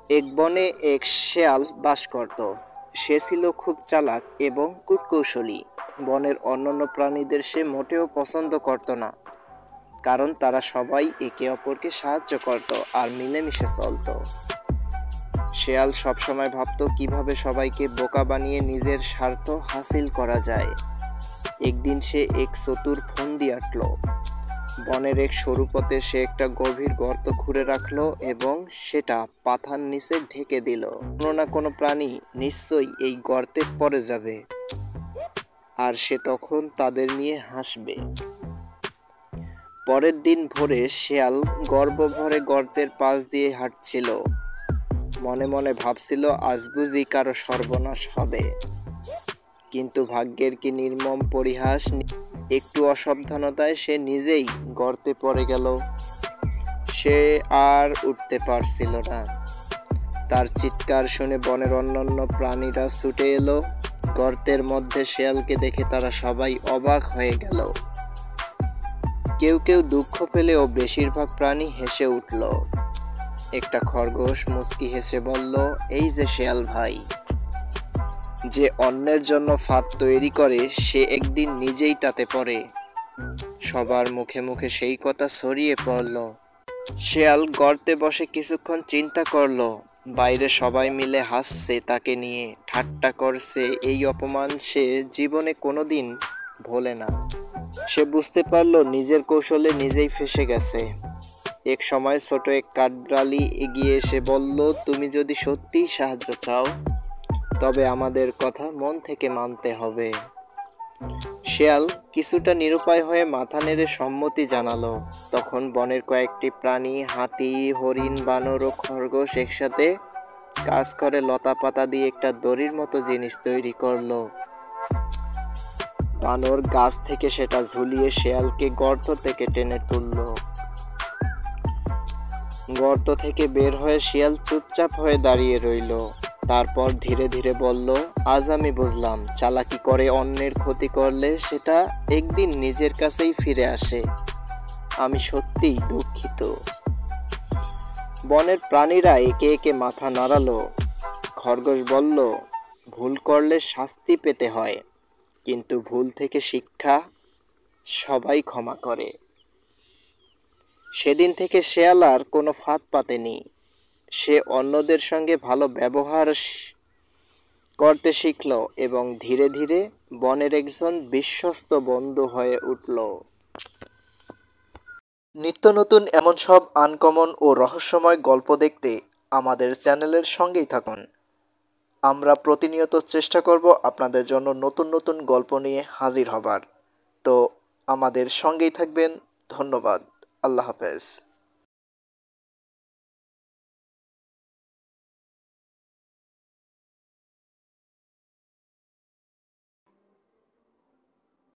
এক বনে এক শেয়াল বাস করত। সে ছিল খুব চালাক এবং কূটকৌশলী। বনের অন্যান্য প্রাণীদের সে মোটেও পছন্দ করত না, কারণ তারা সবাই একে অপরকে সাহায্য করত আর মিলেমিশে চলত। শেয়াল সবসময় ভাবত কিভাবে সবাইকে বোকা বানিয়ে নিজের স্বার্থ হাসিল করা যায়। একদিন সে এক চতুর ফন্দি আঁটল। বনের এক সরু পথে সে একটা গভীর গর্ত খুঁড়ে রাখলো এবং সেটা পাথার নিচে ঢেকে দিল। কোনো না কোনো প্রাণী নিশ্চয়ই এই গর্তে পড়ে যাবে, আর সে তখন তাদের নিয়ে হাসবে। পরের দিন ভোরে শেয়াল গর্ব ভরে গর্তের পাশ দিয়ে হাঁটছিল। মনে মনে ভাবছিল, আজ বুঝি কারো সর্বনাশ হবে। কিন্তু ভাগ্যের কি নির্মম পরিহাস! একটু অসাবধানতায় সে নিজেই গর্তে পড়ে গেল। সে আর উঠতে পারছিল না। তার চিৎকার শুনে বনের অন্যান্য প্রাণীরা ছুটে এলো। গর্তের মধ্যে শেয়ালকে দেখে তারা সবাই অবাক হয়ে গেল। কেউ কেউ দুঃখ পেলেও বেশিরভাগ প্রাণী হেসে উঠল। একটা খরগোশ মুচকি হেসে বলল, এই যে শেয়াল ভাই, যে অন্যের জন্য ফাঁদ তৈরি করে সে একদিন নিজেই তাতে পড়ে। সবার মুখে মুখে সেই কথা ছড়িয়ে পড়ল। শেয়াল গর্তে বসে কিছুক্ষণ চিন্তা করলো। বাইরে সবাই মিলে হাসছে, তাকে নিয়ে ঠাট্টা করছে। এই অপমান সে জীবনে কোনোদিন ভোলে না। সে বুঝতে পারলো নিজের কৌশলে নিজেই ফেঁসে গেছে। এক সময় ছোট এক কাঠবিড়ালি এগিয়ে এসে বলল, তুমি যদি সত্যিই সাহায্য চাও তবে আমাদের কথা মন থেকে মানতে হবে। শেয়াল কিছুটা নিরুপায় হয়ে মাথা নেড়ে সম্মতি জানালো। তখন বনের কয়েকটি প্রাণী, হাতি, হরিণ, বানর ও খরগোশ একসাথে কাজ করে লতা পাতা দিয়ে একটা দড়ির মতো জিনিস তৈরি করলো। বানর গাছ থেকে সেটা ঝুলিয়ে শেয়ালকে গর্ত থেকে টেনে তুললো। গর্ত থেকে বের হয়ে শিয়াল চুপচাপ হয়ে দাঁড়িয়ে রইল। তারপর ধীরে ধীরে বলল, আজ আমি বুঝলাম, চালাকি করে অন্যের ক্ষতি করলে সেটা একদিন নিজের কাছেই ফিরে আসে। আমি সত্যিই দুঃখিত। বনের প্রাণীরা একে একে মাথা নাড়ালো। খরগোশ বলল, ভুল করলে শাস্তি পেতে হয়, কিন্তু ভুল থেকে শিক্ষা সবাই ক্ষমা করে। সেদিন থেকে শেয়াল আর কোনো ফাঁদ পাতেনি। সে অন্যদের সঙ্গে ভালো ব্যবহার করতে শিখল এবং ধীরে ধীরে বনের একজন বিশ্বস্ত বন্ধু হয়ে উঠল। নিত্য নতুন এমন সব আনকমন ও রহস্যময় গল্প দেখতে আমাদের চ্যানেলের সঙ্গেই থাকুন। আমরা প্রতিনিয়ত চেষ্টা করব আপনাদের জন্য নতুন নতুন গল্প নিয়ে হাজির হবার। তো আমাদের সঙ্গেই থাকবেন। ধন্যবাদ। আল্লাহ হাফেজ।